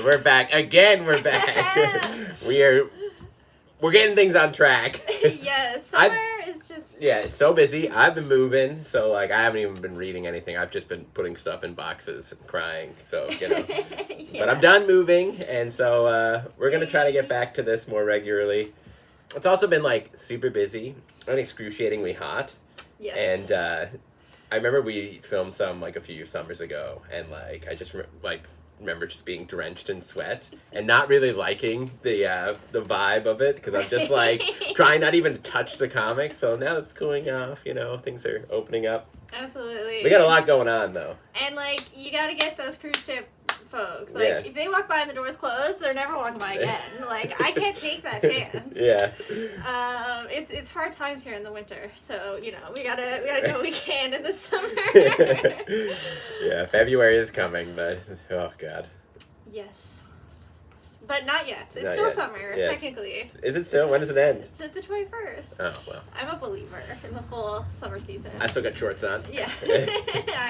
we're back again. We're back. We're getting things on track. Yes, summer is just... Yeah, it's so busy. I've been moving, so like I haven't even been reading anything. I've just been putting stuff in boxes and crying. So Yeah. But I'm done moving, and so we're gonna try to get back to this more regularly. It's also been like super busy and excruciatingly hot. Yes. And I remember we filmed some like a few summers ago, and like I just remember just being drenched in sweat and not really liking the vibe of it, because I'm just like trying not even to touch the comic. So now it's cooling off, things are opening up. Absolutely. We got a lot going on though. And like you got to get those cruise ship folks. Like if they walk by and the door's closed, they're never walking by again. Like I can't take that chance. Yeah. It's hard times here in the winter, so we gotta do what we can in the summer. Yeah, February is coming, but oh god. Yes. But not yet. It's Not still yet. summer, Yes. technically. Is it still? When does it end? It's at the 21st. Oh well. I'm a believer in the full summer season. I still got shorts on. Yeah.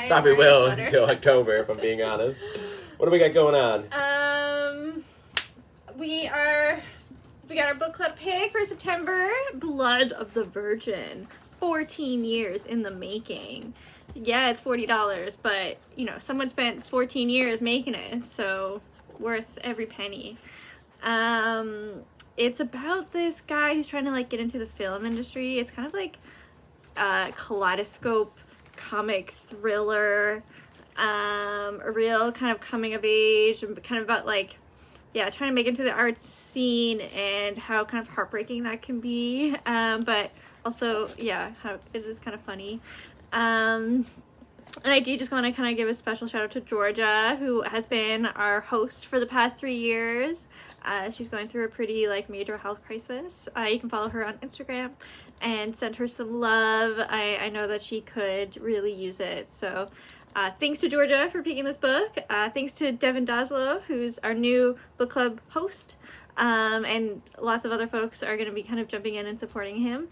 Probably will until October, if I'm being honest. What do we got going on? We got our book club pick for September. Blood of the Virgin. 14 years in the making. Yeah, it's $40, but someone spent 14 years making it, so worth every penny. It's about this guy who's trying to get into the film industry. It's kind of like a kaleidoscope comic thriller, a real kind of coming of age, and kind of about trying to make it into the art scene and how kind of heartbreaking that can be, but also how it is kind of funny. And I do just want to kind of give a special shout out to Georgia, who has been our host for the past 3 years. She's going through a pretty major health crisis. You can follow her on Instagram and send her some love. I know that she could really use it. So thanks to Georgia for picking this book. Thanks to Devin Daslow, who's our new book club host. And lots of other folks are going to be kind of jumping in and supporting him.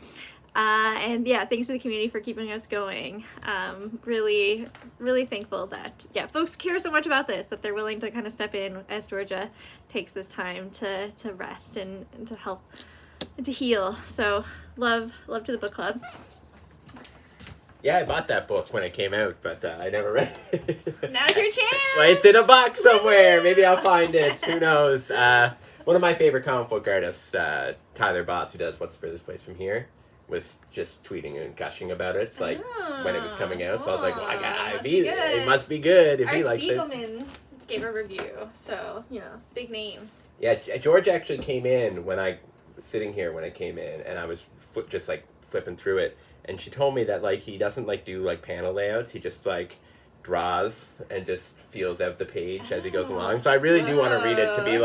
And thanks to the community for keeping us going. Really, really thankful that folks care so much about this, that they're willing to kind of step in as Georgia takes this time to rest and to help and to heal. So love to the book club. Yeah, I bought that book when it came out, but I never read it. Now's your chance! Well, it's in a box somewhere. Maybe I'll find it. Who knows? One of my favorite comic book artists, Tyler Boss, who does What's the Furthest Place from Here, was just tweeting and gushing about it when it was coming out. So I was like, well, it must be good if he likes it. Spiegelman gave a review, so big names. Yeah, George actually came in when I was sitting here when it came in, and I was just flipping through it, and she told me that he doesn't do panel layouts. He just draws and just feels out the page as he goes along. So I really do want to read it to be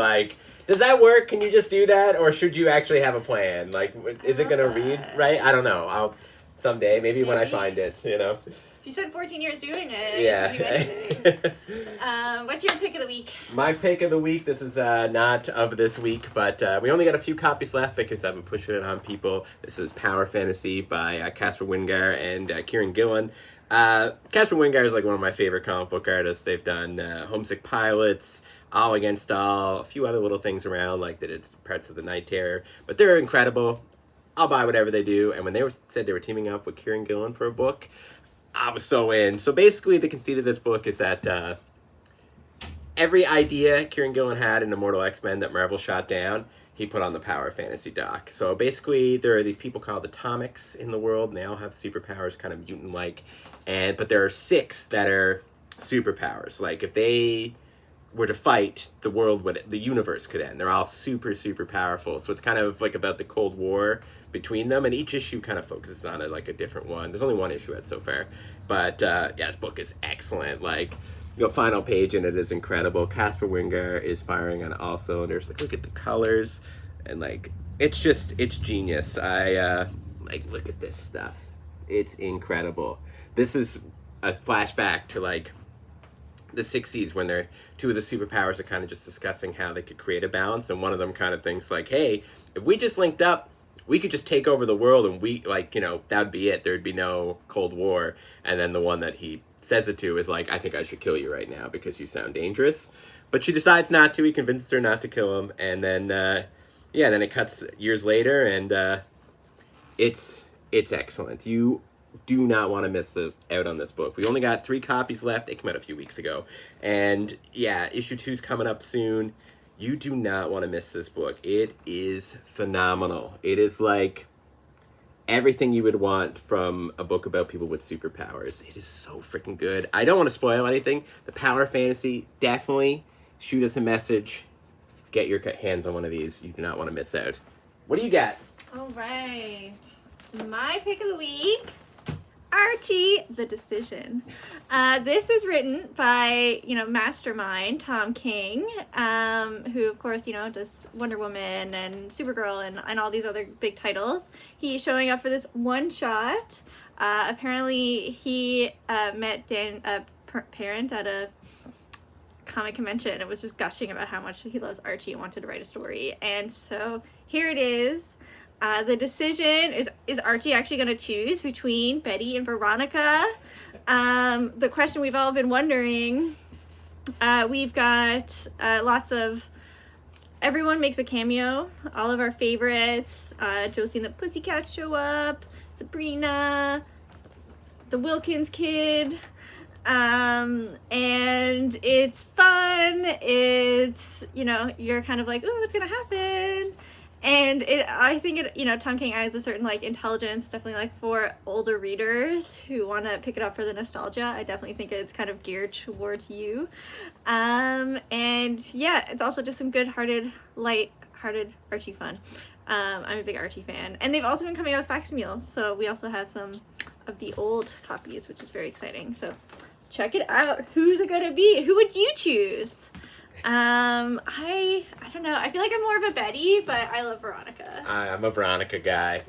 does that work? Can you just do that? Or should you actually have a plan? Is it going to read right? I don't know. I'll someday, maybe when I find it, If you spent 14 years doing it, yeah. You should do anything. What's your pick of the week? My pick of the week, this is not of this week, but we only got a few copies left because I've been pushing it on people. This is Power Fantasy by Casper Wingard and Kieran Gillen. Casper Wingard is one of my favorite comic book artists. They've done Homesick Pilots, All Against All, a few other little things around, they did parts of the Night Terror. But they're incredible. I'll buy whatever they do. And when they said they were teaming up with Kieran Gillen for a book, I was so in. So basically, the conceit of this book is that every idea Kieran Gillen had in Immortal X-Men that Marvel shot down, he put on the Power Fantasy doc. So basically, there are these people called Atomics in the world, and they all have superpowers, kind of mutant-like. But there are 6 that are superpowers. If they were to fight, the universe could end. They're all super, super powerful. So it's kind of about the Cold War between them, and each issue kind of focuses on it, a different one. There's only one issue out so far. But this book is excellent. The final page in it is incredible. Casper Wingard is firing on all cylinders. Look at the colors, and it's genius. I look at this stuff. It's incredible. This is a flashback to the 60s when two of the superpowers are kind of just discussing how they could create a balance, and one of them kind of thinks hey, if we just linked up, we could just take over the world and we, like, you know, that'd be it. There'd be no Cold War. And then the one that he says it to is like, I think I should kill you right now because you sound dangerous. But she decides not to. He convinces her not to kill him. And then, then it cuts years later, and it's excellent. You do not want to miss out on this book. We only got 3 copies left. It came out a few weeks ago. And yeah, issue 2's coming up soon. You do not want to miss this book. It is phenomenal. It is like everything you would want from a book about people with superpowers. It is so freaking good. I don't want to spoil anything. The power fantasy, definitely shoot us a message. Get your hands on one of these. You do not want to miss out. What do you got? All right. My pick of the week, Archie, The Decision. This is written by, mastermind Tom King, who, of course, does Wonder Woman and Supergirl and all these other big titles. He's showing up for this one shot. Apparently, he met Dan Parent at a comic convention and was just gushing about how much he loves Archie and wanted to write a story. And so here it is. The decision is Archie actually going to choose between Betty and Veronica? The question we've all been wondering. We've got lots of, everyone makes a cameo. All of our favorites. Josie and the Pussycats show up. Sabrina. The Wilkins kid. And it's fun. It's, you're kind of like, ooh, what's going to happen? And I think Tom King adds a certain intelligence, definitely for older readers who want to pick it up for the nostalgia. I definitely think it's kind of geared towards you. And yeah, it's also just some good-hearted, light-hearted Archie fun. I'm a big Archie fan. And they've also been coming out with facsimiles, so we also have some of the old copies, which is very exciting. So check it out. Who's it gonna be? Who would you choose? I don't know. I feel like I'm more of a Betty, but I love Veronica. I'm a Veronica guy.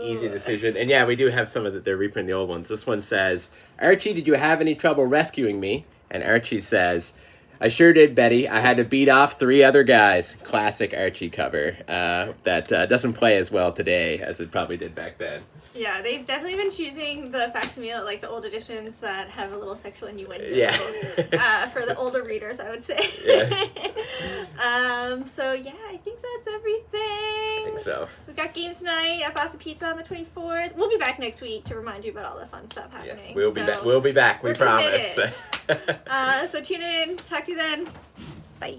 Easy decision. And yeah, we do have some of they're reprinting the old ones. This one says, Archie, did you have any trouble rescuing me? And Archie says, I sure did, Betty. I had to beat off 3 other guys. Classic Archie cover that doesn't play as well today as it probably did back then. Yeah, they've definitely been choosing the facsimile, the old editions that have a little sexual innuendo. Yeah. For the older readers, I would say. Yeah. So yeah, I think that's everything. I think so. We've got games tonight at Bossa Pizza on the 24th. We'll be back next week to remind you about all the fun stuff happening. Yeah, we'll be back. We promise. So tune in. Talk to you then. Bye.